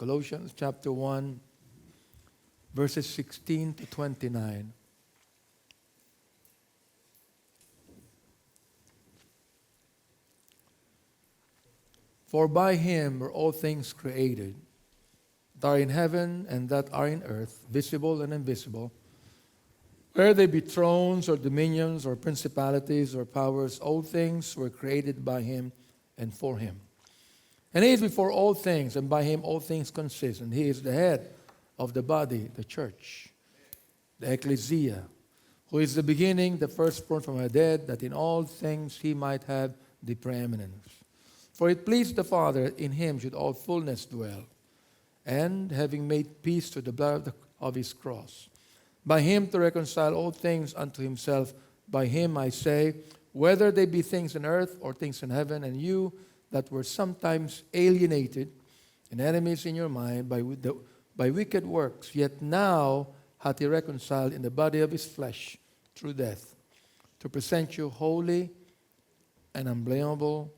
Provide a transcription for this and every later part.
Colossians chapter 1, verses 16 to 29. For by him were all things created, that are in heaven and that are in earth, visible and invisible, whether they be thrones or dominions or principalities or powers, all things were created by him and for him. And he is before all things, and by him all things consist. And he is the head of the body, the church, the ecclesia, who is the beginning, the firstborn from the dead, that in all things he might have the preeminence. For it pleased the Father, in him should all fullness dwell. And having made peace through the blood of his cross, by him to reconcile all things unto himself, by him I say, whether they be things on earth or things in heaven, and you that were sometimes alienated and enemies in your mind by wicked works, yet now hath he reconciled in the body of his flesh through death, to present you holy and unblameable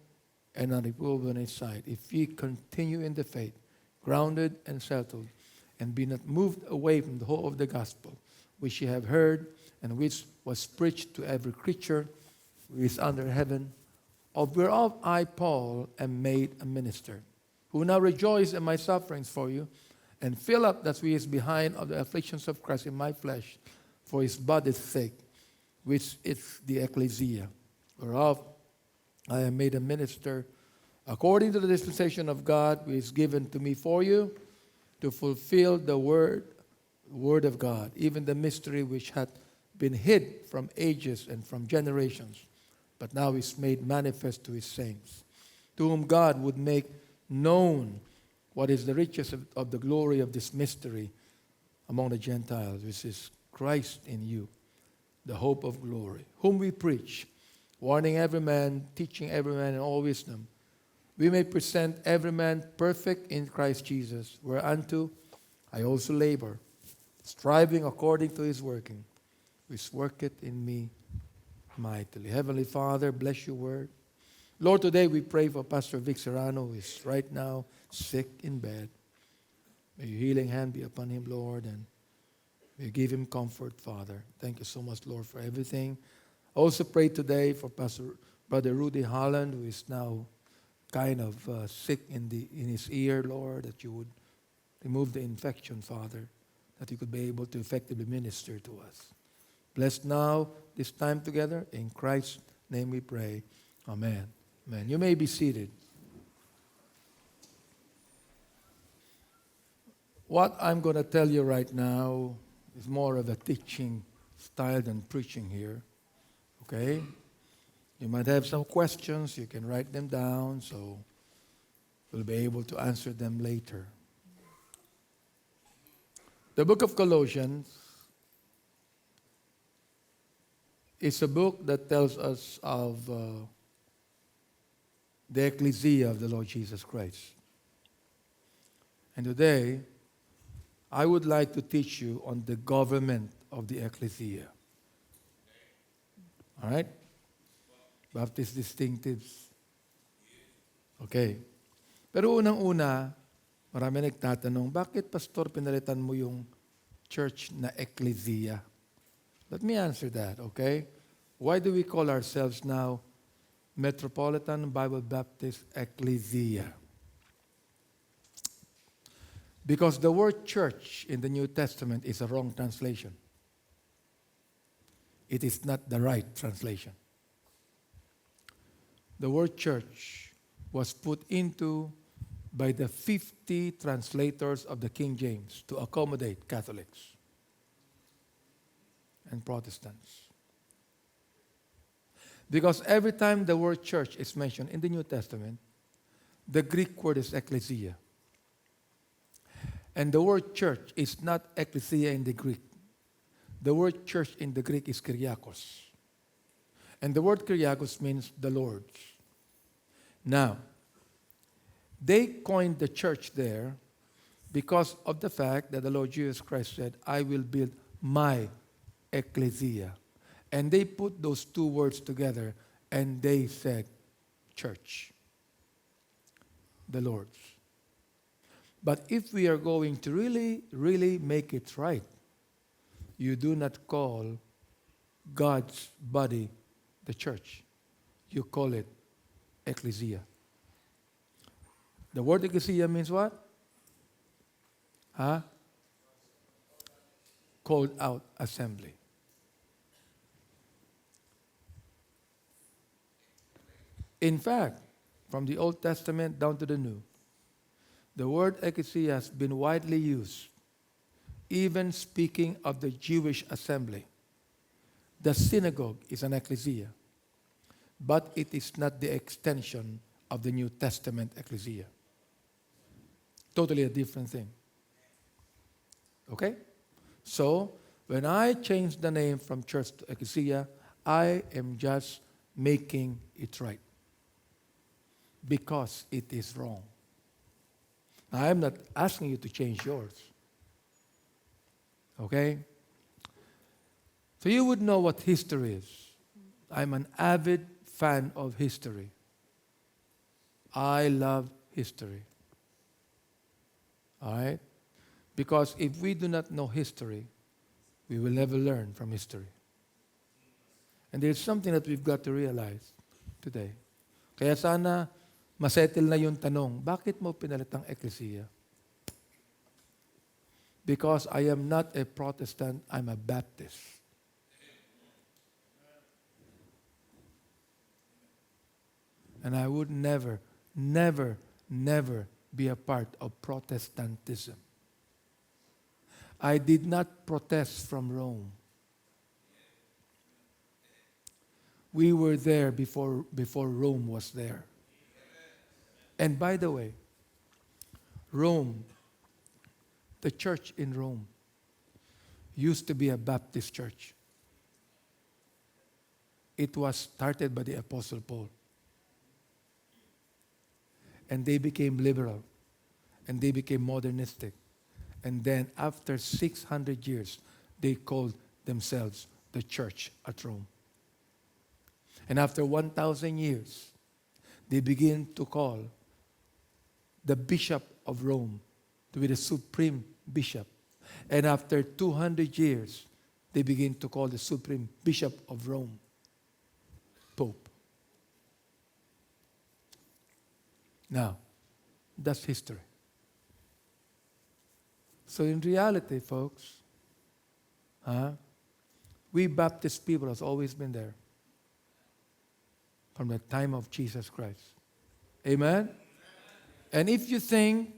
and unreprovable in his sight, if ye continue in the faith, grounded and settled, and be not moved away from the hope of the gospel, which ye have heard, and which was preached to every creature which is under heaven, of whereof I, Paul, am made a minister, who now rejoice in my sufferings for you, and fill up that which is behind of the afflictions of Christ in my flesh, for his body's sake, which is the ecclesia, whereof I am made a minister, according to the dispensation of God, which is given to me for you, to fulfill the word of God, even the mystery which hath been hid from ages and from generations, but now is made manifest to his saints, to whom God would make known what is the riches of the glory of this mystery among the Gentiles, which is Christ in you, the hope of glory, whom we preach, warning every man, teaching every man in all wisdom, we may present every man perfect in Christ Jesus, whereunto I also labor, striving according to his working, which worketh in me mightily. Heavenly Father, bless your word. Lord, today we pray for Pastor Vic Serrano, who is right now sick in bed. May your healing hand be upon him, Lord, and may you give him comfort, Father. Thank you so much, Lord, for everything. I also pray today for Brother Rudy Holland, who is now kind of sick in his ear, Lord, that you would remove the infection, Father, that he could be able to effectively minister to us. Bless now this time together. In Christ's name we pray. Amen. Amen. You may be seated. What I'm going to tell you right now is more of a teaching style than preaching here. Okay? You might have some questions. You can write them down, so we'll be able to answer them later. The book of Colossians is a book that tells us of the ecclesia of the Lord Jesus Christ. And today, I would like to teach you on the government of the ecclesia. All right? Baptist distinctives. Okay. Pero unang-una, marami nagtatanong, bakit, Pastor, pinalitan mo yung church na ecclesia? Let me answer that, okay? Why do we call ourselves now Metropolitan Bible Baptist Ecclesia? Because the word church in the New Testament is a wrong translation. It is not the right translation. The word church was put into by the 50 translators of the King James to accommodate Catholics and Protestants. Because every time the word church is mentioned in the New Testament, the Greek word is ecclesia. And the word church is not ecclesia in the Greek. The word church in the Greek is kyriakos. And the word kyriakos means the Lord's. Now, they coined the church there because of the fact that the Lord Jesus Christ said, I will build my ecclesia. And they put those two words together and they said church, the Lord's. But if we are going to really, really make it right, you do not call God's body the church. You call it ecclesia. The word ecclesia means what? Huh? Called out assembly. In fact, from the Old Testament down to the New, the word ecclesia has been widely used, even speaking of the Jewish assembly. The synagogue is an ecclesia, but it is not the extension of the New Testament ecclesia. Totally a different thing. Okay? So, when I change the name from church to ecclesia, I am just making it right. Because it is wrong. I am not asking you to change yours. Okay? So you would know what history is. I'm an avid fan of history. I love history. All right? Because if we do not know history, we will never learn from history. And there's something that we've got to realize today. Kaya sana masettle na yung tanong, bakit mo pinalitang ecclesia? Because I am not a Protestant, I'm a Baptist. And I would never, never, never be a part of Protestantism. I did not protest from Rome. We were there before Rome was there. And by the way, Rome, the church in Rome, used to be a Baptist church. It was started by the Apostle Paul. And they became liberal. And they became modernistic. And then after 600 years, they called themselves the church at Rome. And after 1,000 years, they begin to call the bishop of Rome to be the supreme bishop. And after 200 years, they begin to call the supreme bishop of Rome Pope. Now, that's history. So in reality, folks, we Baptist people has always been there from the time of Jesus Christ. Amen? And if you think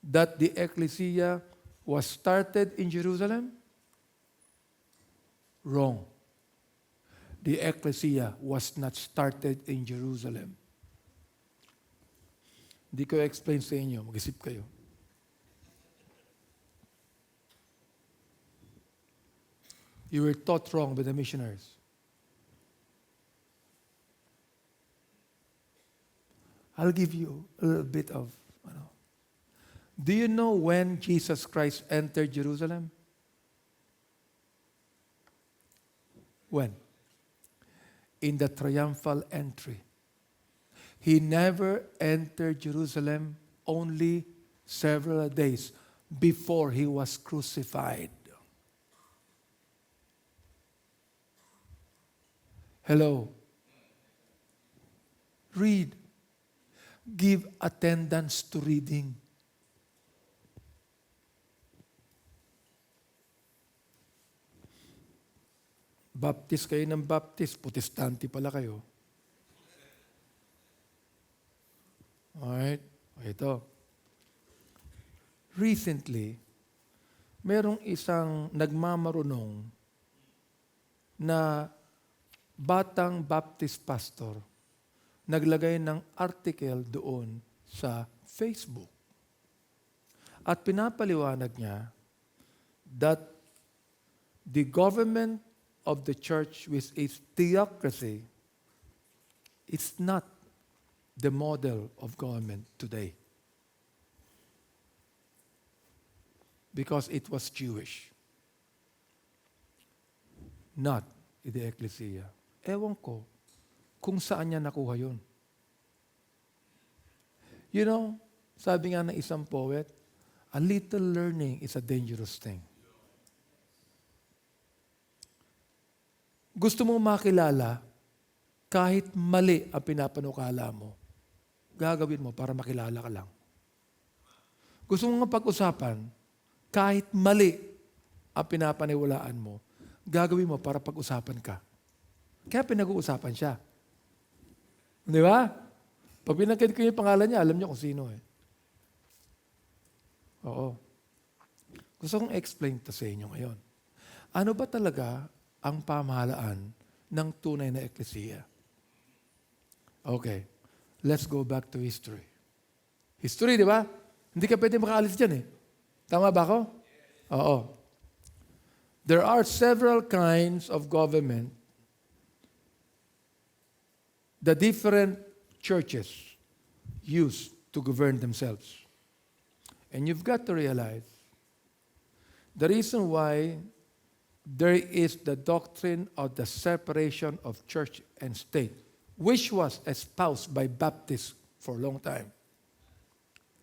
that the ecclesia was started in Jerusalem, wrong. The ecclesia was not started in Jerusalem. Hindi ko explain sa inyo, mag-isip kayo. You were taught wrong by the missionaries. I'll give you a little bit of, Do you know when Jesus Christ entered Jerusalem? When? In the triumphal entry. He never entered Jerusalem only several days before he was crucified. Hello. Read. Give attendance to reading. Baptist kayo ng Baptist, Protestante pala kayo. Alright? Ito. Recently, merong isang nagmamarunong na batang Baptist pastor naglagay ng article doon sa Facebook. At pinapaliwanag niya that the government of the church with its theocracy is not the model of government today. Because it was Jewish. Not in the ecclesia. Ewan ko kung saan niya nakuha yun. You know, sabi nga ng isang poet, a little learning is a dangerous thing. Gusto mong makilala, kahit mali ang pinapanukala mo, gagawin mo para makilala ka lang. Gusto mong pag-usapan, kahit mali ang pinapaniwalaan mo, gagawin mo para pag-usapan ka. Kaya pinag-uusapan siya. Di ba? Pag pinangkit ko yung pangalan niya, alam niyo kung sino eh. Oo. Gusto kong explain to sa inyo ngayon. Ano ba talaga ang pamahalaan ng tunay na eklesiya? Okay. Let's go back to history. History, di ba? Hindi ka pwede makaalis dyan eh. Tama ba ako? Oo. There are several kinds of government. The different churches use to govern themselves. And you've got to realize the reason why there is the doctrine of the separation of church and state, which was espoused by Baptists for a long time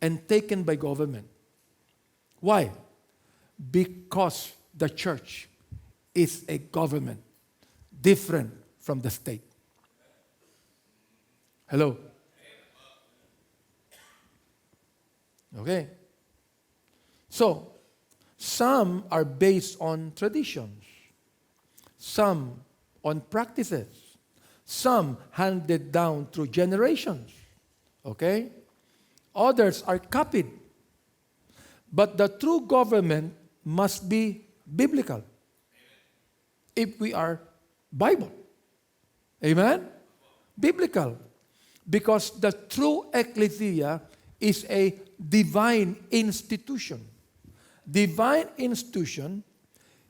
and taken by government. Why? Because the church is a government different from the state. Hello? Okay. So, some are based on traditions, some on practices, some handed down through generations. Okay? Others are copied. But the true government must be biblical. If we are Bible. Amen? Biblical. Because the true ecclesia is a divine institution. Divine institution,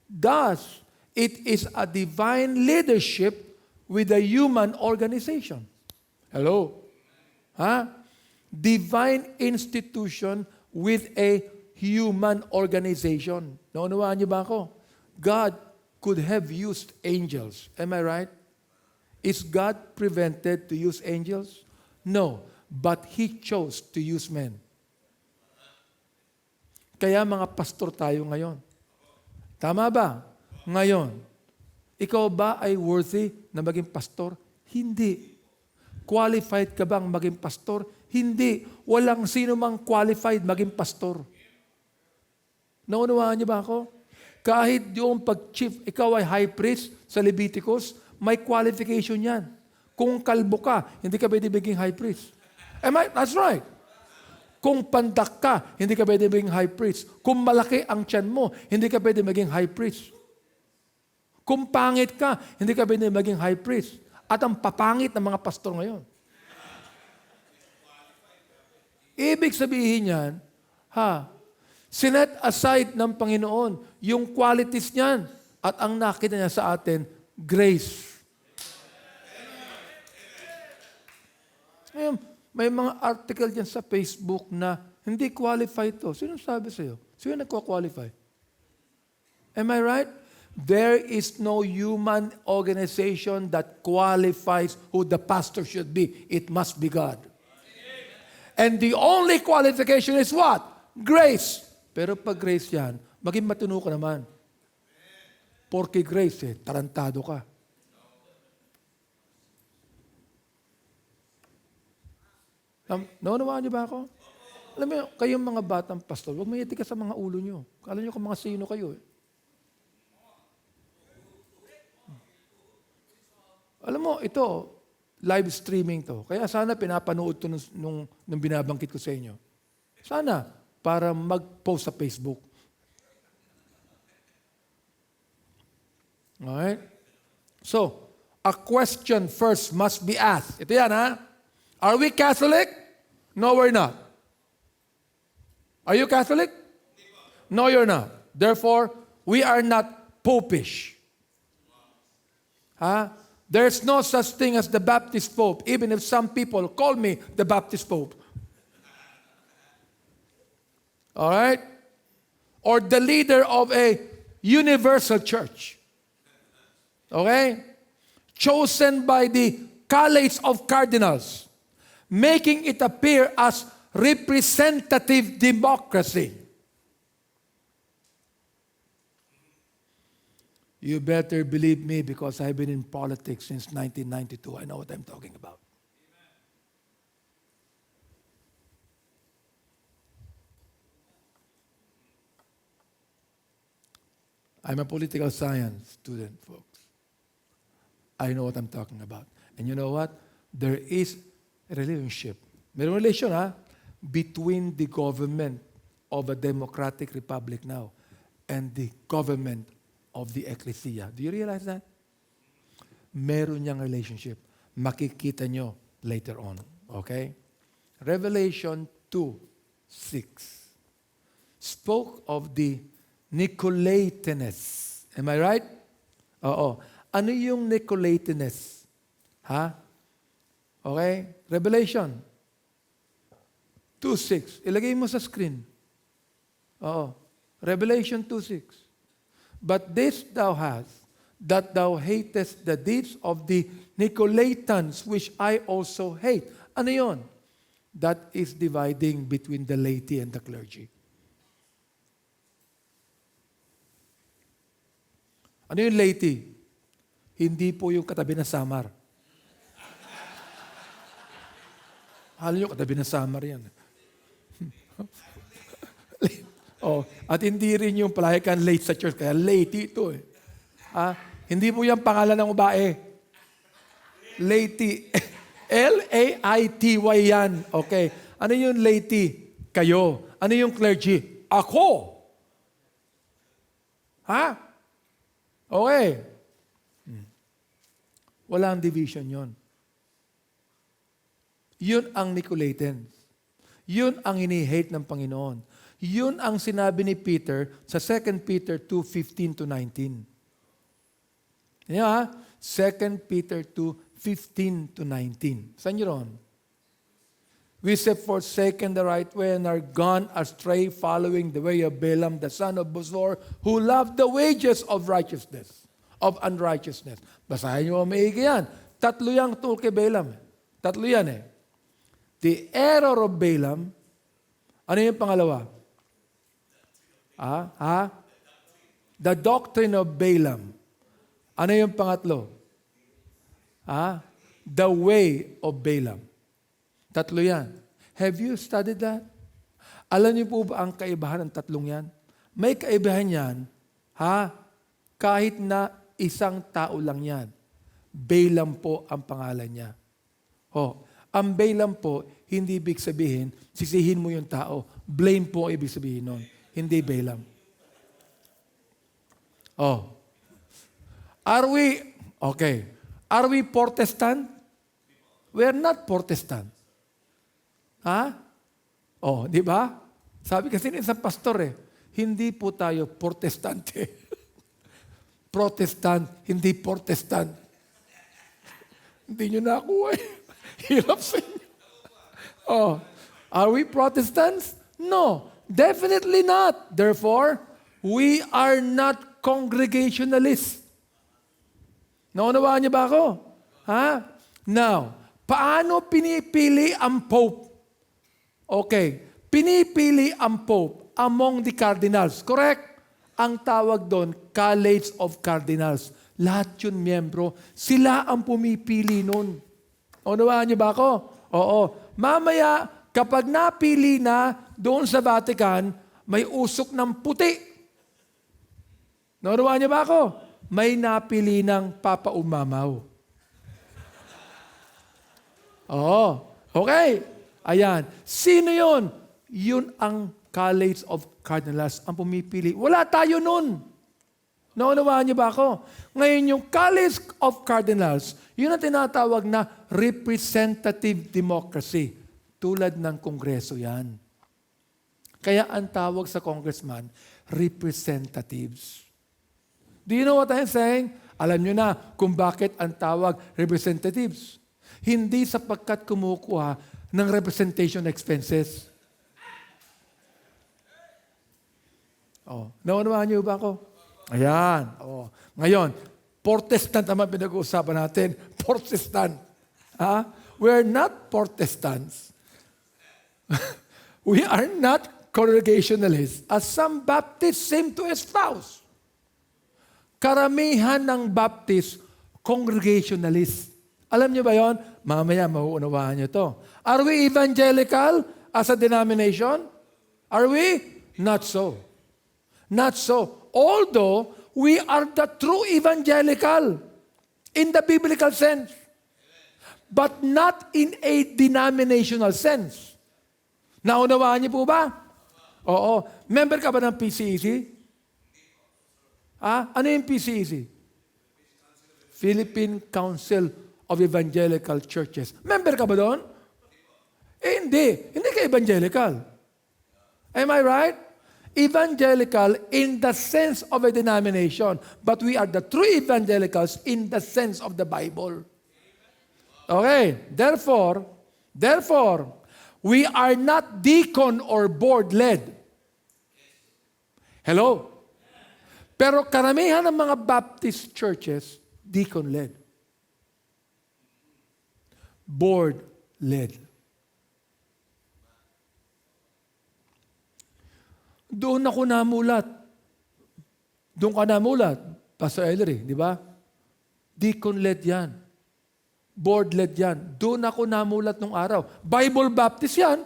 thus, it is a divine leadership with a human organization. Hello? Huh? Divine institution with a human organization. Naunawaan niyo ba ako? God could have used angels. Am I right? Is God prevented to use angels? No. But He chose to use men. Kaya mga pastor tayo ngayon. Tama ba? Ngayon, ikaw ba ay worthy na maging pastor? Hindi. Qualified ka bang maging pastor? Hindi. Walang sino mang qualified maging pastor. Naunawaan niyo ba ako? Kahit yung pag-chief, ikaw ay high priest sa Leviticus, may qualification yan. Kung kalbo ka, hindi ka pwede maging high priest. That's right. Kung pandak ka, hindi ka pwede maging high priest. Kung malaki ang tiyan mo, hindi ka pwede maging high priest. Kung pangit ka, hindi ka pwede maging high priest. At ang papangit ng mga pastor ngayon. Ibig sabihin yan, sinet aside ng Panginoon yung qualities niyan at ang nakita niya sa atin, grace. Ngayon, may mga article dyan sa Facebook na hindi qualified to. Sino sabi sa'yo? Sino nagko-qualify? Am I right? There is no human organization that qualifies who the pastor should be. It must be God. And the only qualification is what? Grace. Pero pag grace yan, maging matino ka naman. Porque grace, tarantado ka. Naunawaan niyo ba ako? Alam mo, kayong mga batang pastor, huwag may etika sa mga ulo niyo. Kala niyo kung mga sino kayo. Alam mo, ito, live streaming to. Kaya sana pinapanood to nung binabangkit ko sa inyo. Sana, para mag-post sa Facebook. Alright? So, a question first must be asked. Ito yan, ha? Are we Catholic? No, we're not. Are you Catholic? No, you're not. Therefore, we are not popish. There's no such thing as the Baptist Pope, even if some people call me the Baptist Pope. All right? Or the leader of a universal church. Okay? Chosen by the College of Cardinals, making it appear as representative democracy. You better believe me because I've been in politics since 1992. I know what I'm talking about. I'm a political science student, folks. I know what I'm talking about. And you know what? There is a relationship. May relation, between the government of a democratic republic now and the government of the ecclesia. Do you realize that? Meron niyang relationship. Makikita nyo later on. Okay? Revelation 2:6 spoke of the Nicolaitanness. Am I right? Oo. Ano yung Nicolaitanness? Ha? Okay? Revelation 2:6. Ilagay mo sa screen. Oo. Revelation 2:6. But this thou hast, that thou hatest the deeds of the Nicolaitans, which I also hate. Ano yon? That is dividing between the laity and the clergy. Ano yung laity? Hindi po yung katabi ng Samar. Alam nyo, katabi ng Samar yan. At hindi rin yung palayakan late sa church, kaya laity ito eh. Hindi po yung pangalan ng babae. Laity. L-A-I-T-Y yan. Okay. Ano yung laity? Kayo. Ano yung clergy? Ako. Okay. Walang division yon. Yun ang Nicolaitans. Yun ang ini-hate ng Panginoon. Yun ang sinabi ni Peter sa 2 Peter 2:15-19. Yan 2 Peter 2:15-19. Saan yun ron? We have forsaken the right way and are gone astray, following the way of Balaam, the son of Bosor, who loved the wages of unrighteousness. Basahin nyo maigi yan. Tatlo yang tungkol kay Balaam. Tatlo yan eh. The error of Balaam. Ano yung pangalawa? The doctrine of Balaam. Ano yung pangatlo? The way of Balaam. Tatlo yan. Have you studied that? Alam niyo po ba ang kaibahan ng tatlong yan? May kaibahan yan, kahit na isang tao lang yan. Balaam po ang pangalan niya. Ang Balaam po, hindi ibig sabihin, sisihin mo yung tao. Blame po ang ibig sabihin nun. Hindi Balaam. Are we Protestant? We are not Protestant. Di ba? Sabi kasi ng isang pastor hindi po tayo Protestante. Protestant, hindi Protestant. Hindi nyo nakuha Hirap sa inyo. Are we Protestants? No, definitely not. Therefore, we are not Congregationalists. Naunawaan niyo ba ako? Now, paano pinipili ang Pope? Okay, pinipili ang Pope among the cardinals. Correct? Ang tawag doon, College of Cardinals. Lahat yun miyembro. Sila ang pumipili nun. Naunawaan niyo ba ako? Oo. Mamaya, kapag napili na doon sa Vatican, may usok ng puti. Naunawaan niyo ba ako? May napili ng Papa Umamaw. Okay. Ayan. Sino yun? Yun ang College of Cardinals ang pumipili. Wala tayo nun. Naunawaan niyo ba ako? Ngayon yung College of Cardinals, yun ang tinatawag na representative democracy. Tulad ng Kongreso yan. Kaya ang tawag sa congressman, representatives. Do you know what I'm saying? Alam niyo na kung bakit ang tawag representatives. Hindi sapagkat kumukuha ng representation expenses. Naunawaan niyo ba ako? Ayan. Ngayon, Protestant naman pinag-uusapan natin. Protestant. We're not Protestants. We are not Congregationalists, as some Baptists seem to espouse. Karamihan ng Baptist, congregationalist. Alam niyo ba yon? Mamaya mauunawaan niyo to. Are we evangelical as a denomination? Are we? Not so. Not so. Although, we are the true evangelical in the biblical sense, but not in a denominational sense. Naunawaan niyo po ba? Oo. Member ka ba ng PCEC? Ano yung PCEC? Philippine Council of Evangelical Churches. Member ka ba doon? Hindi. Hindi ka evangelical. Am I right? Evangelical in the sense of a denomination, but we are the true evangelicals in the sense of the Bible. Okay. Therefore, we are not deacon or board-led. Hello? Pero karamihan ng mga Baptist churches, deacon-led. Board-led. Doon ako namulat. Doon ka namulat, Pastor Ellery, di ba? Deacon-led yan. Board-led yan. Doon ako namulat nung araw. Bible Baptist yan.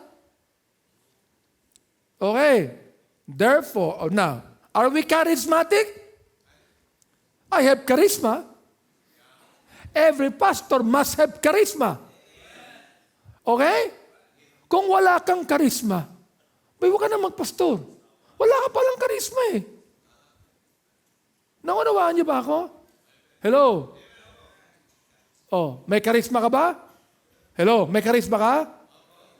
Okay. Therefore, now, are we charismatic? I have charisma. Every pastor must have charisma. Okay? Kung wala kang charisma, huwag ka na magpastor. Wala ka palang charisma eh. Naunawaan niyo ba ako? Hello? Oh, may charisma ka ba? Hello? May charisma ka?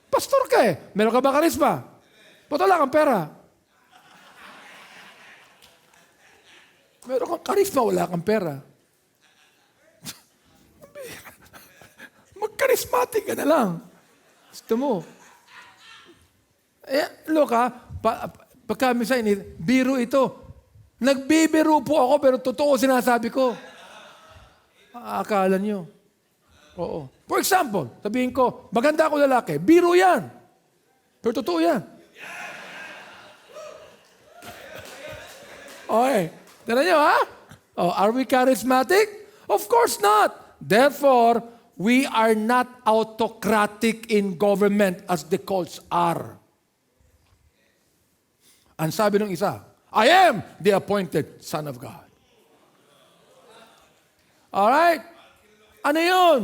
Pastor ka eh. Meron ka ba charisma? Ba't wala kang pera? Meron kang charisma, wala kang pera. Mag-charismatic ka na lang. Gusto mo. Look pagka minsan, biro ito. Nagbibiro po ako, pero totoo sinasabi ko. Akala nyo. Oo. For example, sabihin ko, maganda ako lalaki, biro yan. Pero totoo yan. Okay. Tara nyo, ha? Oh, are we charismatic? Of course not. Therefore, we are not autocratic in government as the cults are. Ang sabi ng isa, I am the appointed Son of God. Alright? Ano yun?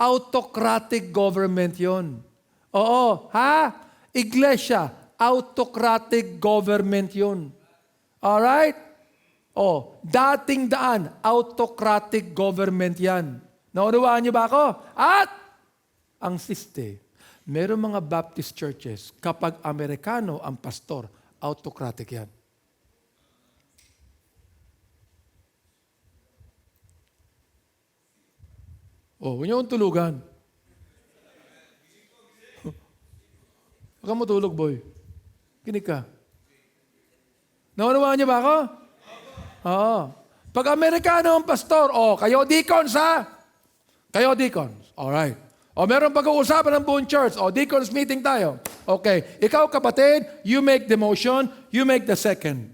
Autocratic government yun. Oo, ha? Iglesia, autocratic government yun. Alright? Oh, dating daan, autocratic government yan. Naunawaan niyo ba ako? At, ang siste, meron mga Baptist churches, kapag Amerikano ang pastor, autocratic yan. Oh, huwag niyo akong tulugan. Huwag kang matulog, boy. Kinig ka. Naunawaan niyo ba ako? Oo. Pag Amerikano ang pastor, kayo deacons ha? Kayo deacons. Alright. Meron pag-uusapan ng buong church. Deacons meeting tayo. Okay. Ikaw kapatid, you make the motion, you make the second.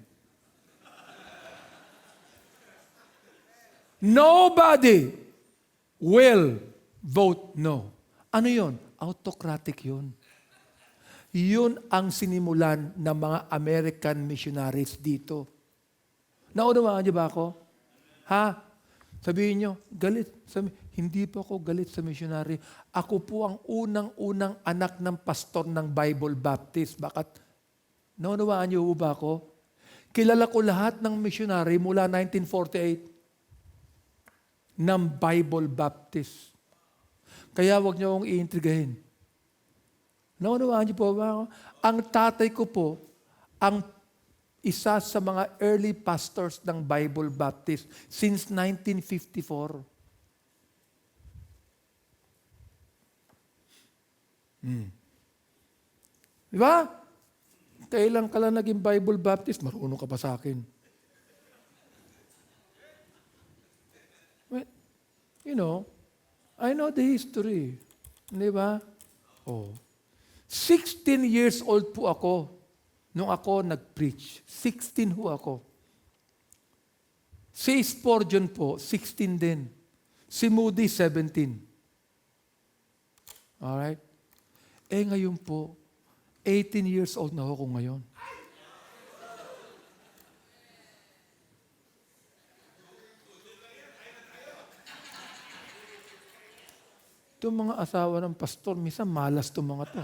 Nobody will vote no. Ano yun? Autocratic yun. Yun ang sinimulan ng mga American missionaries dito. Naunawaan niyo ba ako? Ha? Sabihin niyo, galit. Hindi po ako galit sa missionary. Ako po ang unang-unang anak ng pastor ng Bible Baptist. Bakit? Naunawaan niyo ba ako? Kilala ko lahat ng missionary mula 1948 ng Bible Baptist. Kaya wag niyo akong iintrigahin. Naunawaan niyo po ba ako? Ang tatay ko po, ang isa sa mga early pastors ng Bible Baptist since 1954. Di ba? Kailan ka lang naging Bible Baptist, marunong ka pa sa akin. Well, you know, I know the history. Di ba? 16 years old po ako nung ako nag-preach. 16 ho ako. Si Spurgeon po, 16 din. Si Moody, 17. Alright? Ngayon po, 18 years old na ako ngayon. Itong mga asawa ng pastor, minsan malas itong mga to.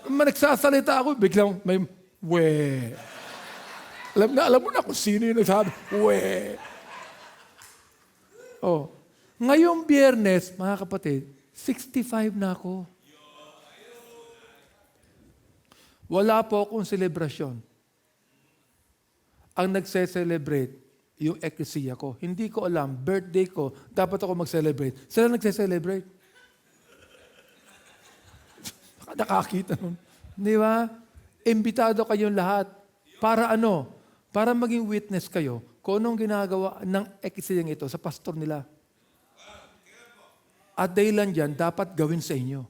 Nagsasalita ako, biglang may, we. Alam mo na kung sino yung nagsabi, we. Oh. Ngayong Biyernes, mga kapatid, 65 na ako. Wala po akong selebrasyon. Ang nagse-celebrate, yung ecclesia ko. Hindi ko alam, birthday ko, dapat ako mag-celebrate. Sila nagse-celebrate. Nakakita nun. Di ba? Imbitado kayong lahat. Para ano? Para maging witness kayo kung anong ginagawa ng ecclesia ito sa pastor nila. At dahilan dyan, dapat gawin sa inyo.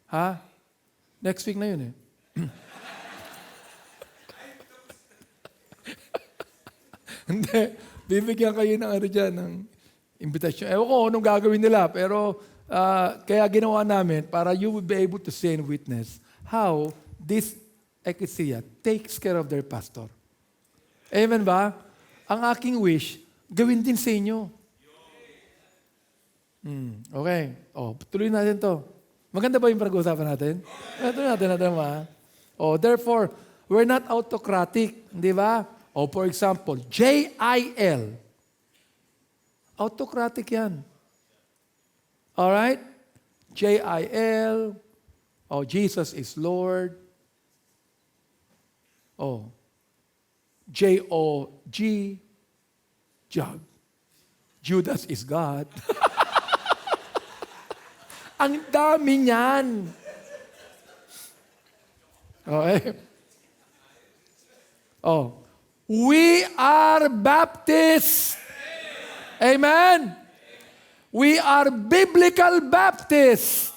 Ha? Next week na yun eh. Hindi. Bibigyan kayo ng ng invitation. Ewan ko anong gagawin nila, pero kaya ginawa namin para you will be able to say and witness how this ecclesia takes care of their pastor. Amen ba? Ang aking wish, gawin din sa inyo. Okay. Tuloy natin to. Maganda ba yung pag-uusapan natin? Tuloy natin ma. Therefore, we're not autocratic, di ba? For example, J-I-L. Autocratic yan. Alright? J-I-L. Jesus is Lord. J-O-G. Jog. Judas is God. Ang dami niyan. Okay? We are Baptists. Amen? We are biblical Baptists.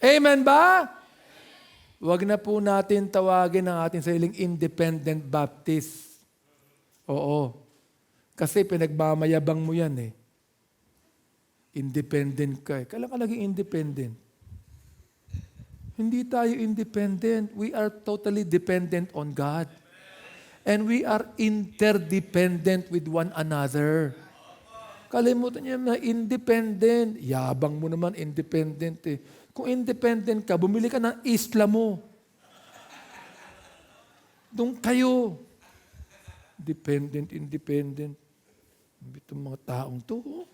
Amen ba? Huwag na po natin tawagin ang ating sariling independent Baptist. Oo. Kasi pinagmamayabang mo yan eh. Independent ka eh. Kailan ka naging independent? Hindi tayo independent. We are totally dependent on God. And we are interdependent with one another. Kalimutan niyo na independent. Yabang mo naman, independent eh. Kung independent ka, bumili ka ng isla mo. Doon kayo. Independent. Itong mga taong to.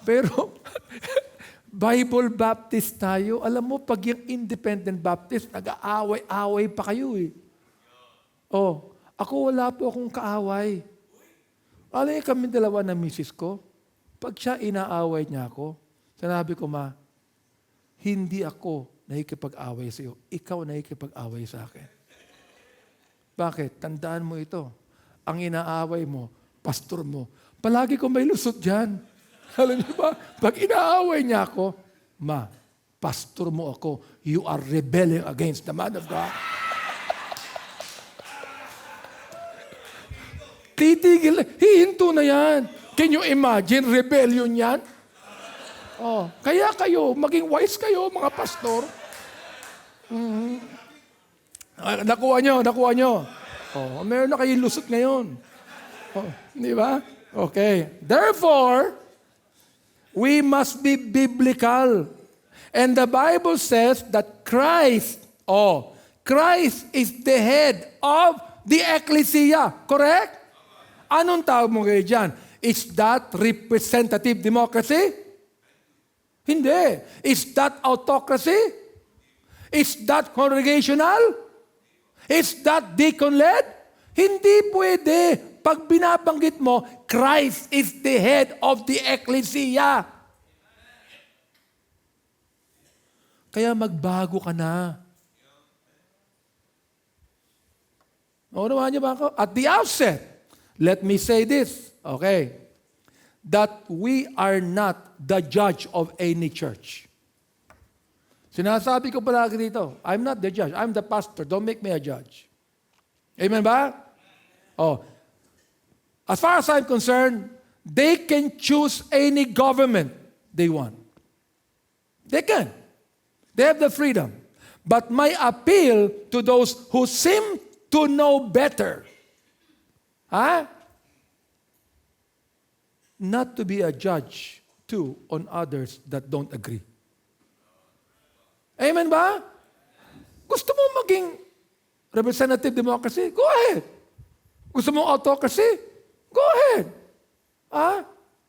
Pero, Bible Baptist tayo. Alam mo, pag yung independent Baptist, nag-aaway-aaway pa kayo eh. Ako wala po akong kaaway. Alam niyo kami dalawa na misis ko, pag siya inaaway niya ako, sinabi ko, ma, hindi ako nakikipag-away sa iyo. Ikaw nakikipag-away sa akin. Bakit? Tandaan mo ito. Ang inaaway mo, pastor mo. Palagi ko may lusot dyan. Alam niyo ba? Pag inaaway niya ako, ma, pastor mo ako. You are rebelling against the man of God. Titigil. Hihinto na yan. Can you imagine rebellion yan? Kaya kayo, maging wise kayo, mga pastor. Nakuha nyo. Meron na kayong lusot ngayon. Di ba? Okay. Therefore, we must be biblical. And the Bible says that Christ is the head of the ecclesia. Correct? Anong tawag mo kayo dyan? Is that representative democracy? Hindi. Is that autocracy? Is that congregational? Is that deacon-led? Hindi pwede. Pag binabanggit mo, Christ is the head of the ecclesia. Kaya magbago ka na. Naunawaan niyo ba ako? At the outset, let me say this, okay, that we are not the judge of any church. Sinasabi ko palagi dito, I'm not the judge. I'm the pastor. Don't make me a judge. Amen ba? Oh. As far as I'm concerned, they can choose any government they want. They can. They have the freedom. But my appeal to those who seem to know better, not to be a judge too on others that don't agree. Amen ba? Gusto mo maging representative democracy? Go ahead. Gusto mo autocracy? Go ahead.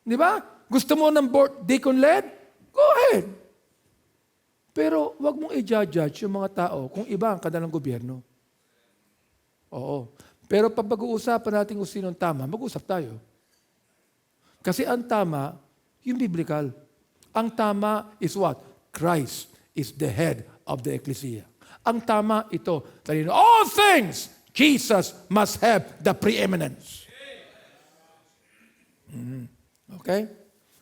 Di ba? Gusto mo ng board deacon-led? Go ahead. Pero wag mong i-judge yung mga tao kung iba ang kanilang gobyerno. Oo. Pero pag pag-uusapan natin kung sinong tama, mag-usap tayo. Kasi ang tama, yung biblical. Ang tama is what? Christ is the head of the ecclesia. Ang tama ito. In all things, Jesus must have the preeminence. Okay?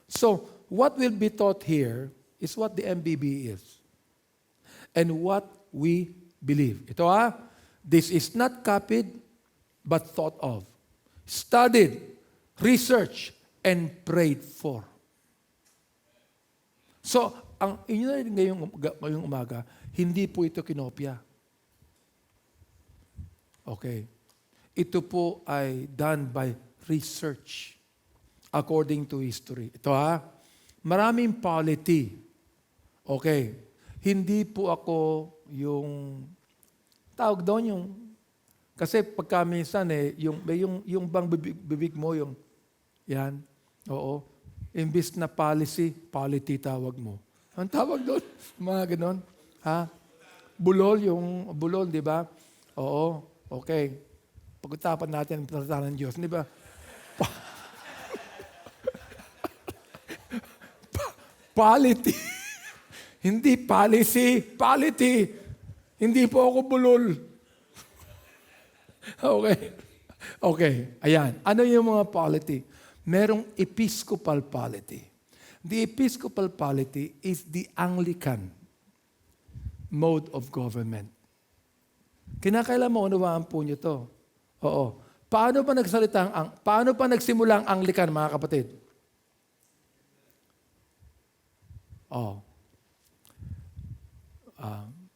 So, what will be taught here is what the MBB is. And what we believe. Ito this is not copied, but thought of. Studied, researched, and prayed for. So, ang inyo na rin ngayong umaga, hindi po ito kinopya. Okay. Ito po ay done by research according to history. Ito maraming polity. Okay. Hindi po ako yung tawag doon yung kasi pagka minsan yung bang bibig mo yung yan. Oo. Imbis na polity tawag mo. Ang tawag doon, mga ganon. Bulol, di ba? Oo, okay. Pag-utapan natin ang pagkatanan ng Diyos, di ba? Polity. Hindi policy, polity. Hindi po ako bulol. Okay, ayan. Ano yung mga polity? Merong episcopal polity. The episcopal polity is the Anglican mode of government. Kinakailan mo unawaan po nyo to? Oo. Paano pa nagsimula ang Anglican, mga kapatid?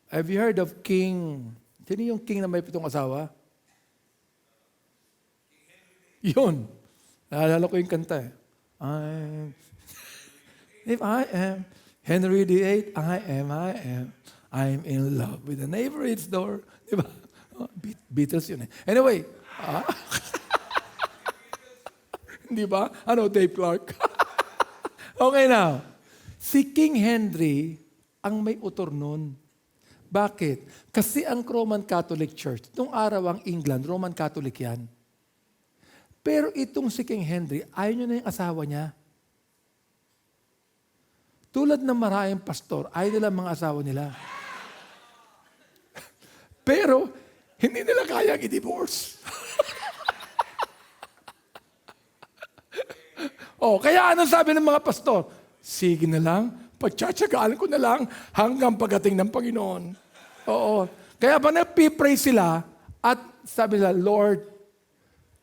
Have you heard of King? Sino yung king na may 7 asawa? Yun. Naalala ko yung kanta If I am Henry VIII, I'm in love with the neighbor its door. Diba? Beatles yun Anyway. Di ba? Dave Clark? Okay now. Si King Henry ang may utor nun. Bakit? Kasi ang Roman Catholic Church, nung araw ang England, Roman Catholic yan. Pero itong si King Henry, ayaw nyo na yung asawa niya. Tulad ng maraming pastor, ayaw nila mga asawa nila. Pero, hindi nila kayang i-divorce. Kaya anong sabi ng mga pastor? Sige na lang, pagtsatsagaan ko na lang hanggang pagdating ng Panginoon. Oo. Kaya ba nagpipray sila at sabi nila, Lord,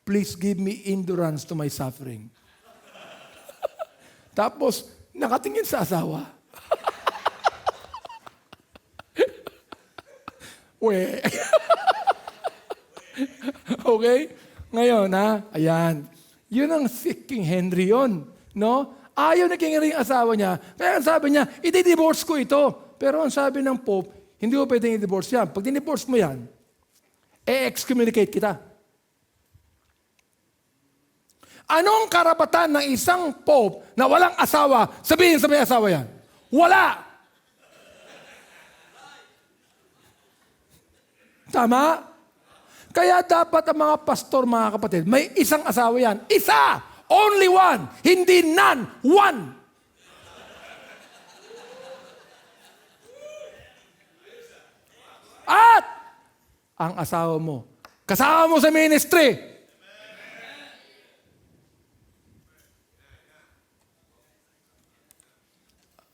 please give me endurance to my suffering. Tapos, nakatingin sa asawa. Okay? Ngayon, ayan. Yun ang si King Henry yun. No? Ayaw na King Henry yung asawa niya. Kaya ang sabi niya, i-divorce ko ito. Pero ang sabi ng Pope, hindi mo pwedeng i-divorce yan. Pag din-divorce mo yan, excommunicate kita. Anong karapatan ng isang Pope na walang asawa, sabihin sa may asawa yan? Wala! Tama? Kaya dapat ang mga pastor, mga kapatid, may isang asawa yan. Isa! Only one! Hindi none! One! At ang asawa mo, kasama mo sa ministry.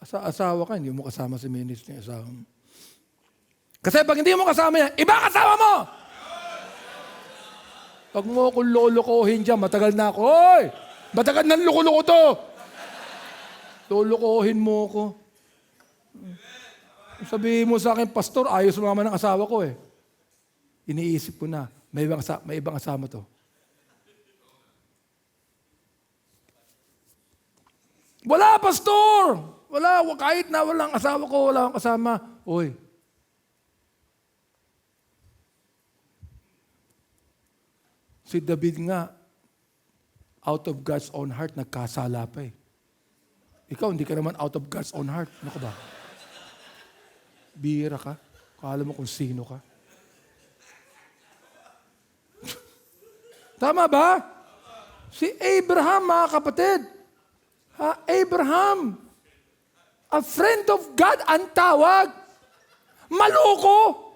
Asawa ka, hindi mo kasama si ministry ng asawa mo. Kasi pag hindi mo kasama yan, iba kasama mo! Pag mo akong lolokohin dyan, matagal na ako. Hoy! Matagal na loko-loko to! Lolokohin mo ako. Sabihin mo sa akin, Pastor, ayos sumama ng asawa ko eh. Iniisip ko na, may ibang asama to. Wala, Pastor! Wala, kahit na walang asawa ko, wala akong kasama. Uy. Si David nga, out of God's own heart, nagkasala pa eh. Ikaw, hindi ka naman out of God's own heart. Ano ka ba? Bihira ka? Kala mo kung sino ka? Tama ba? Si Abraham, mga kapatid. Abraham, a friend of God ang tawag. Maloko.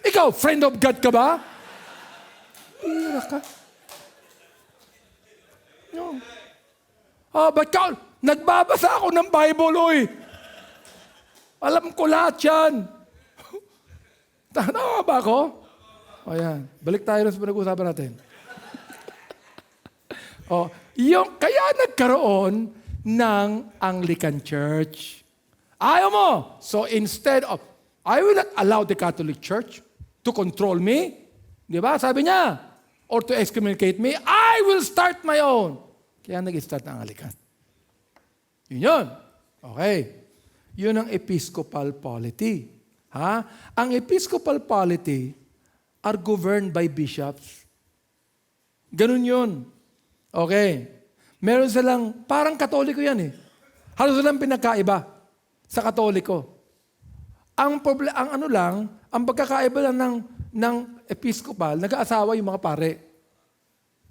Ikaw, friend of God ka ba? Bihira ka. No. Ba't ka? Nagbabasa ako ng Bible, oy. Alam ko lahat yan. Tama ba ako? O yan. Balik tayo sa pinag-uusapan natin. Kaya nagkaroon ng Anglican Church. Ayaw mo. So instead of, I will not allow the Catholic Church to control me. Di ba? Sabi niya. Or to excommunicate me, I will start my own. Kaya nag-start ng Anglican. Yun. Okay. Yun ang episcopal polity. Ang episcopal polity are governed by bishops. Ganun yun. Okay. Meron silang, parang Katoliko yan eh. Halos silang pinagkaiba sa Katoliko. Ang pagkakaiba lang ng episcopal, nag-aasawa yung mga pare.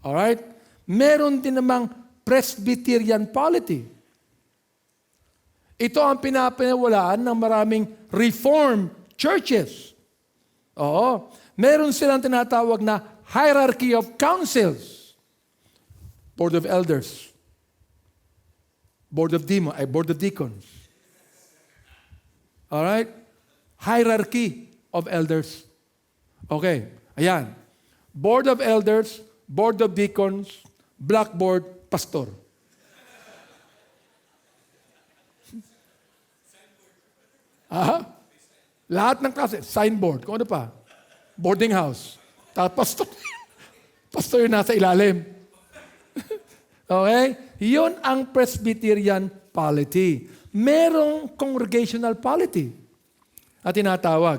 Alright? Meron din namang Presbyterian polity. Ito ang pinapanawalaan ng maraming Reformed churches. Oo. Meron silang tinatawag na hierarchy of councils. Board of elders. Board of deacons. Alright? Hierarchy of elders. Okay. Ayan. Board of elders, board of deacons, blackboard, pastor. Lahat ng klase. Signboard. Kung ano pa? Boarding house. Tapos pastor yung nasa ilalim. Okay? Yun ang Presbyterian polity. Merong congregational polity at tinatawag.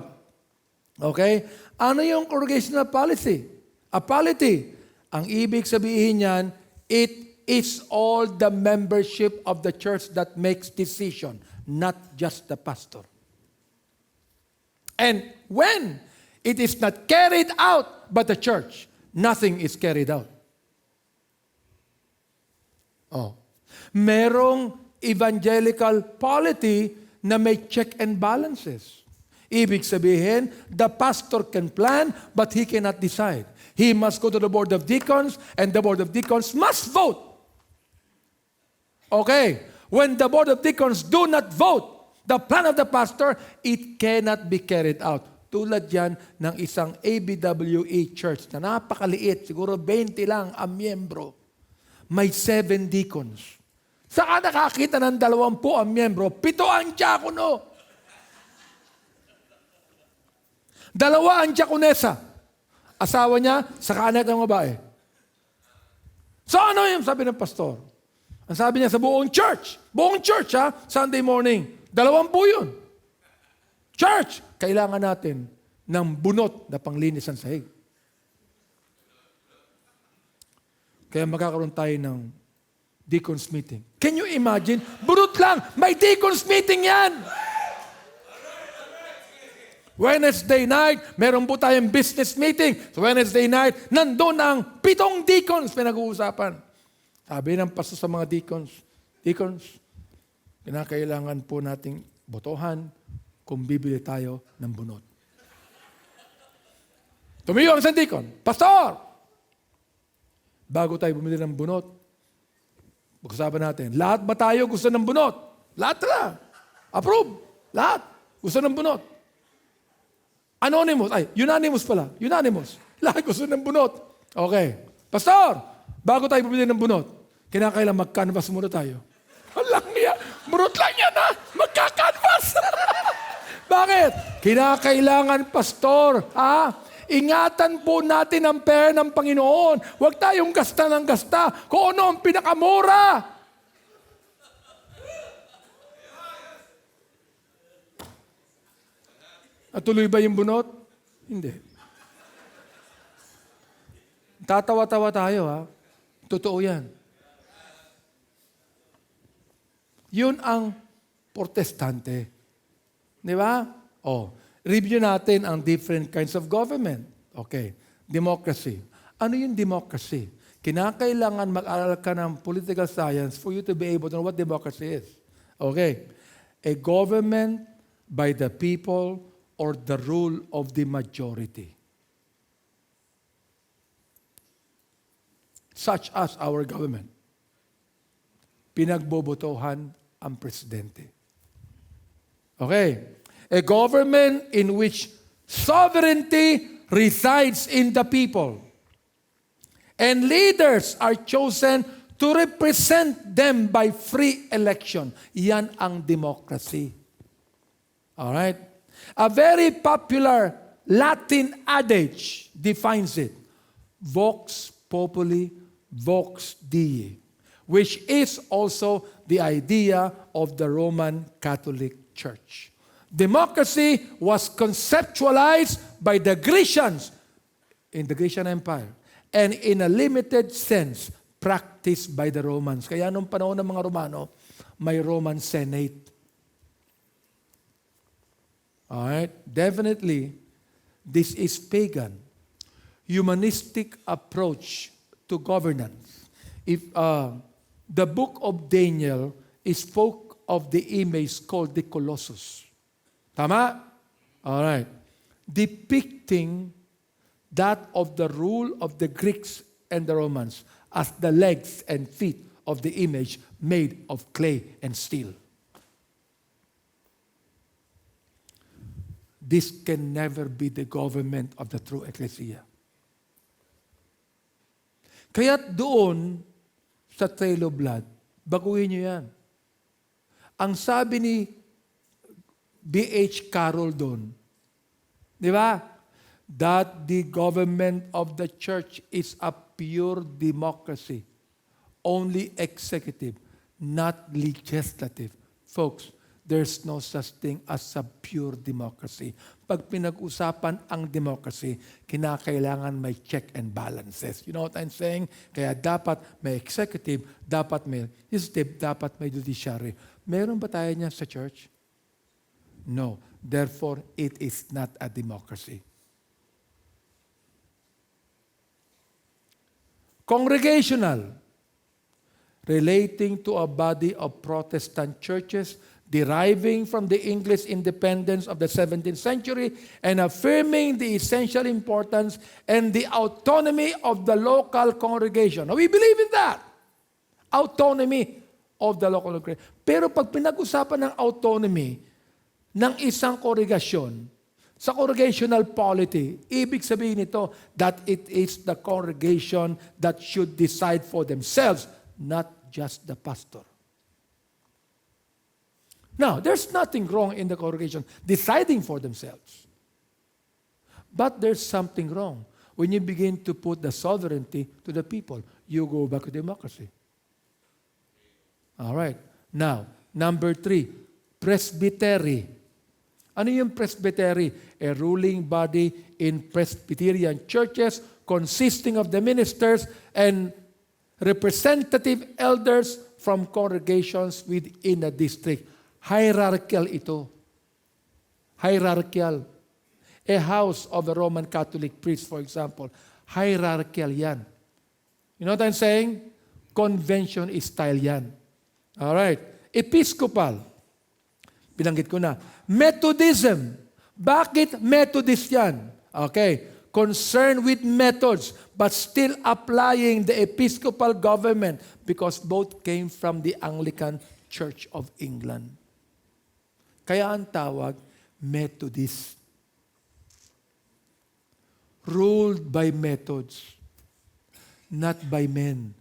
Okay? Ano yung congregational policy? A polity. Ang ibig sabihin niyan, it is all the membership of the church that makes decision, not just the pastor. And when it is not carried out by the church, nothing is carried out. Merong evangelical polity na may check and balances. Ibig sabihin, the pastor can plan, but he cannot decide. He must go to the board of deacons, and the board of deacons must vote. Okay. When the board of deacons do not vote, the plan of the pastor, it cannot be carried out. Tulad yan ng isang ABWE church na napakaliit, siguro 20 lang ang miyembro. May 7 deacons. Saan nakakita ng 20 ang miyembro? 7 ang diakono. 2 ang diakonesa. Asawa niya, sa kanan ng babae. So ano yung sabi ng pastor? Ang sabi niya sa buong church Sunday morning, 20 yun. Church, kailangan natin ng bunot na panglinis ng sahig. Kaya magkakaroon tayo ng deacons meeting. Can you imagine? Bunot lang, may deacons meeting yan! Wednesday night, meron po tayong business meeting. So Wednesday night, nandun ang 7 deacons pinag-uusapan. Sabi ng pastor sa mga deacons, kinakailangan po nating botohan kung bibili tayo ng bunot. Tumiyo ang isang deacon, Pastor! Bago tayo bumili ng bunot, pag-usapan natin, lahat ba tayo gusto ng bunot? Lahat na. Approve. Lahat. Gusto ng bunot. Anonymous. Ay, unanimous pala. Unanimous. Lahat gusto ng bunot. Okay. Pastor, bago tayo bumili ng bunot, kinakailan mag-canvas muna tayo. Alang niya. Bunot lang yan ha. Magka-canvas. Bakit? Kinakailangan, pastor. Ingatan po natin ang pera ng Panginoon. Huwag tayong gasta ng gasta kung ano ang pinakamura. At tuloy ba yung bunot? Hindi. Tatawa-tawa tayo ha. Totoo yan. Yun ang protestante. Di ba? Review natin ang different kinds of government. Okay. Democracy. Ano yung democracy? Kinakailangan mag-aral ka ng political science for you to be able to know what democracy is. Okay. A government by the people or the rule of the majority. Such as our government. Pinagbobotohan ang presidente. Okay. A government in which sovereignty resides in the people. And leaders are chosen to represent them by free election. Yan ang democracy. Alright? A very popular Latin adage defines it. Vox populi, vox Dei, which is also the idea of the Roman Catholic Church. Democracy was conceptualized by the Grecians in the Grecian Empire and in a limited sense practiced by the Romans. Kaya nung panahon ng mga Romano, may Roman Senate. Alright? Definitely, this is pagan, humanistic approach to governance. If the book of Daniel spoke of the image called the Colossus. Tama? Alright. Depicting that of the rule of the Greeks and the Romans as the legs and feet of the image made of clay and steel. This can never be the government of the true ecclesia. Kaya't doon sa Trail of Blood, baguhin niyo yan. Ang sabi ni B.H. Carroll doon, di ba? That the government of the church is a pure democracy. Only executive, not legislative. Folks, there's no such thing as a pure democracy. Pag pinag-usapan ang democracy, kinakailangan may check and balances. You know what I'm saying? Kaya dapat may executive, dapat may legislative, dapat may judiciary. Meron ba tayo niya sa church? No. Therefore, it is not a democracy. Congregational, relating to a body of Protestant churches deriving from the English independence of the 17th century and affirming the essential importance and the autonomy of the local congregation. Now, we believe in that. Autonomy of the local congregation. Pero pag pinag-usapan ng autonomy ng isang kongregasyon, sa congregational polity, ibig sabihin nito that it is the congregation that should decide for themselves, not just the pastor. Now, there's nothing wrong in the congregation deciding for themselves. But there's something wrong when you begin to put the sovereignty to the people. You go back to democracy. All right. Now, number 3, presbytery. Ano yung presbytery? A ruling body in Presbyterian churches consisting of the ministers and representative elders from congregations within a district. Hierarchical ito. Hierarchical. A house of a Roman Catholic priest, for example. Hierarchical yan. You know what I'm saying? Convention style yan. Alright. Episcopal. Binanggit ko na. Methodism. Bakit Methodist yan? Okay. Concerned with methods, but still applying the Episcopal government because both came from the Anglican Church of England. Kaya ang tawag, Methodist. Ruled by methods, not by men.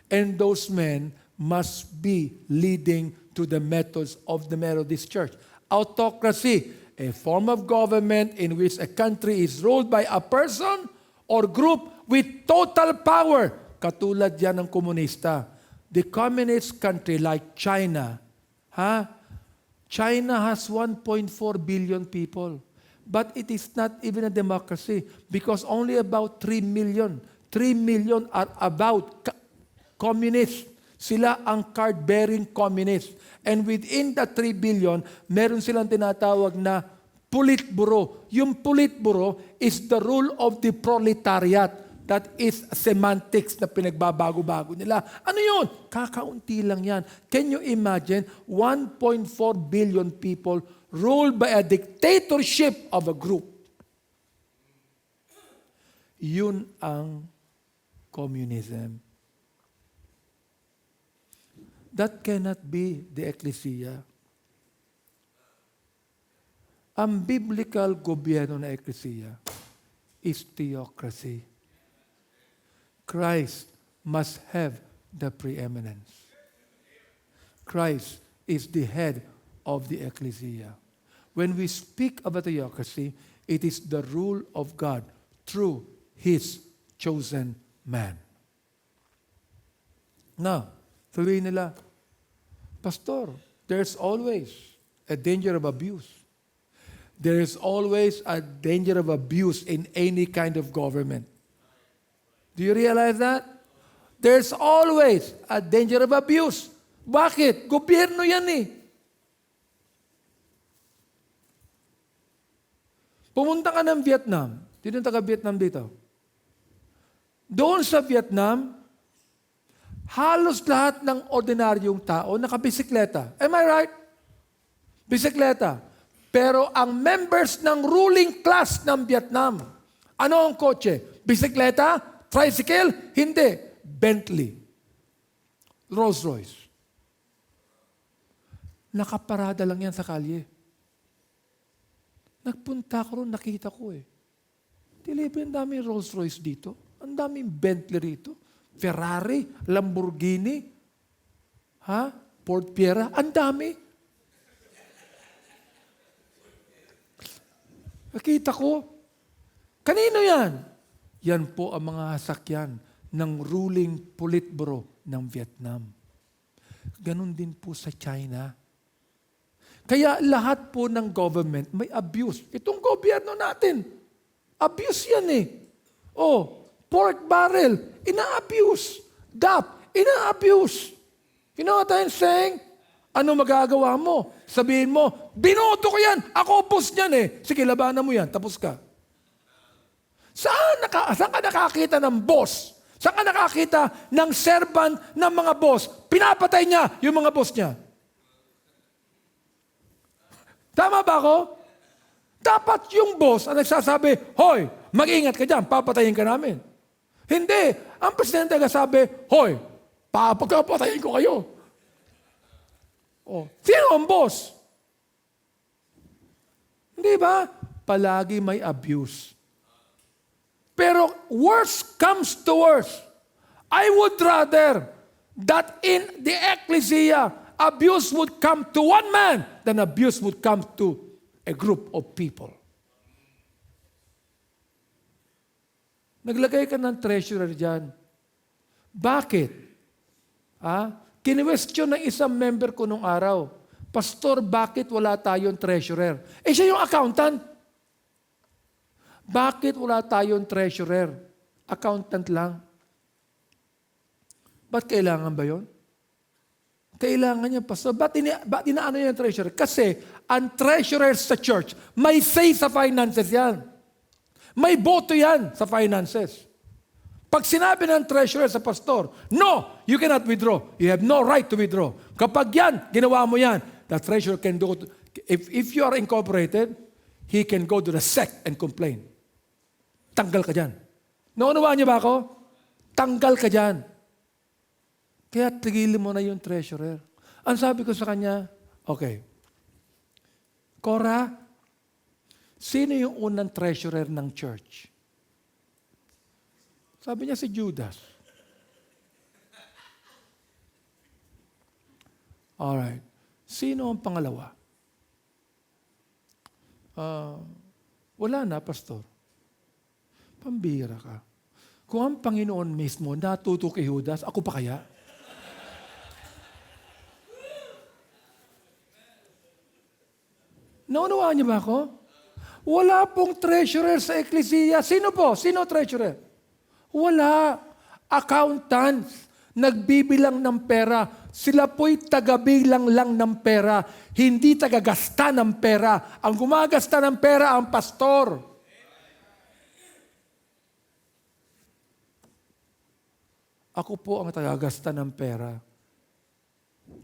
And those men must be leading to the methods of the Methodist Church. Autocracy, a form of government in which a country is ruled by a person or group with total power. Katulad yan ng komunista. The communist country like China, China has 1.4 billion people. But it is not even a democracy because only about 3 million are about communists. Sila ang card-bearing communists. And within the 3 billion, meron silang tinatawag na Politburo. Yung Politburo is the rule of the proletariat. That is semantics na pinagbabago-bago nila. Ano yun? Kakaunti lang yan. Can you imagine 1.4 billion people ruled by a dictatorship of a group? Yun ang communism. That cannot be the ecclesia. Ang biblical gobyerno na ecclesia is theocracy. Christ must have the preeminence. Christ is the head of the ecclesia. When we speak about theocracy, it is the rule of God through His chosen man. Now, sabihin nila, Pastor, there's always a danger of abuse. There is always a danger of abuse in any kind of government. Do you realize that? There's always a danger of abuse. Bakit? Gobyerno yan eh. Pumunta ka ng Vietnam. Sino taga-Vietnam dito? Doon sa Vietnam, halos lahat ng ordinaryong tao nakabisikleta. Am I right? Bisikleta. Pero ang members ng ruling class ng Vietnam, ano ang kotse? Bisikleta? Tricycle? Hindi. Bentley. Rolls Royce. Nakaparada lang yan sa kalye. Nagpunta ko ron, nakita ko eh. Ang daming Rolls Royce dito. Ang daming Bentley rito. Ferrari, Lamborghini, Ford Fiera, ang dami. Nakita ko. Kanino yan? Yan po ang mga sasakyan ng ruling Politburo ng Vietnam. Ganon din po sa China. Kaya lahat po ng government may abuse. Itong gobyerno natin, abuse yan eh. Pork barrel, ina-abuse. DAP, ina-abuse. You know what I'm saying? Ano magagawa mo? Sabihin mo, binoto ko yan, ako boss niyan eh. Sige, labanan mo yan, tapos ka. Saan ka nakakita ng boss? Saan ka nakakita ng servant ng mga boss? Pinapatay niya yung mga boss niya. Tama ba ako? Dapat yung boss ang nagsasabi, hoy, mag-ingat ka dyan, papatayin ka namin. Hindi. Ang presidente nagsasabi, hoy, papagpapatayin ko kayo. Sino ang boss? Hindi ba? Palagi may abuse. Pero worse comes to worse. I would rather that in the ecclesia, abuse would come to one man than abuse would come to a group of people. Naglagay ka ng treasurer dyan. Bakit? Kinwestiyon ng isang member ko nung araw, Pastor, bakit wala tayong treasurer? Siya yung accountant. Bakit wala tayong treasurer? Accountant lang. Ba't kailangan ba yun? Kailangan niya, Pastor. Ba't inaano niya yung treasurer? Kasi ang treasurer sa church, may say sa finances yan. May boto yan sa finances. Pag sinabi ng treasurer sa pastor, no, you cannot withdraw. You have no right to withdraw. Kapag yan, ginawa mo yan, the treasurer can go to, if you are incorporated, he can go to the SEC and complain. Tanggal ka dyan. Naunawaan niyo ba ako? Tanggal ka dyan. Kaya tigilin mo na yung treasurer. Ang sabi ko sa kanya, okay, Cora, sino yung unang treasurer ng church? Sabi niya si Judas. Alright. Sino ang pangalawa? Wala na, pastor. Pambira ka. Kung ang Panginoon mismo natuto kay Judas, ako pa kaya? Naunawaan niyo ba ako? Wala pong treasurer sa eklesiya. Sino po? Sino treasurer? Wala. Accountants. Nagbibilang ng pera. Sila po'y tagabilang lang ng pera. Hindi tagagasta ng pera. Ang gumagasta ng pera ang pastor. Ako po ang tagagasta ng pera.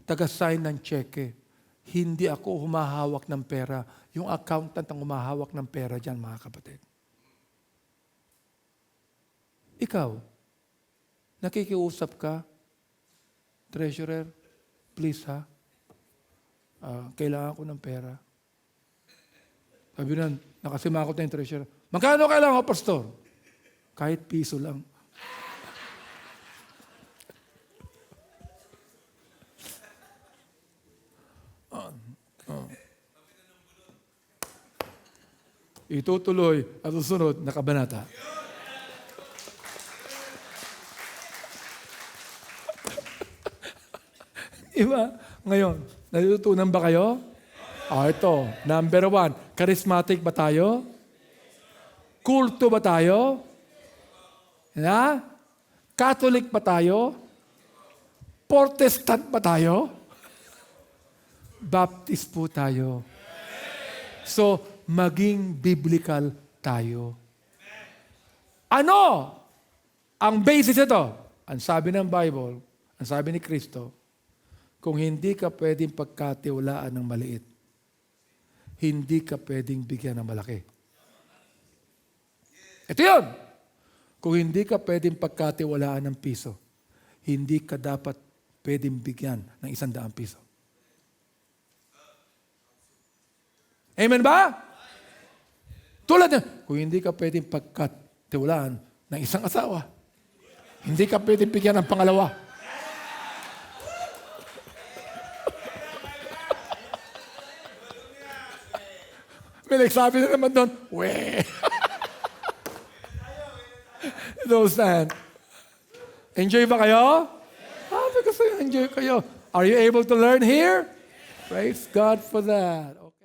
Taga-sign ng cheque. Hindi ako humahawak ng pera. Yung accountant ang humahawak ng pera dyan, mga kapatid. Ikaw, nakikiusap ka, treasurer, please ha, kailangan ko ng pera. Sabi nun, nakasimakot na yung treasurer, magkano kailangan ko, pastor? Kahit piso lang. Itutuloy at susunod na kabanata. Diba? Ngayon, natutunan ba kayo? Ito, number 1, charismatic ba tayo? Kulto ba tayo? Na? Catholic ba tayo? Protestant ba tayo? Baptist po tayo. So, maging biblical tayo. Ano ang basis ito? Ang sabi ng Bible, ang sabi ni Kristo, kung hindi ka pwedeng pagkatiwalaan ng maliit, hindi ka pwedeng bigyan ng malaki. Ito yun. Kung hindi ka pwedeng pagkatiwalaan ng piso, hindi ka dapat pwedeng bigyan ng 100 piso. Amen ba? Tulad na, kung hindi ka pwedeng pagkatiwalaan ng isang asawa, hindi ka pwedeng bigyan ng pangalawa. May nagsabi na naman doon, weh. Don't stand. Enjoy ba kayo? Kasi enjoy kayo. Are you able to learn here? Praise God for that. Okay.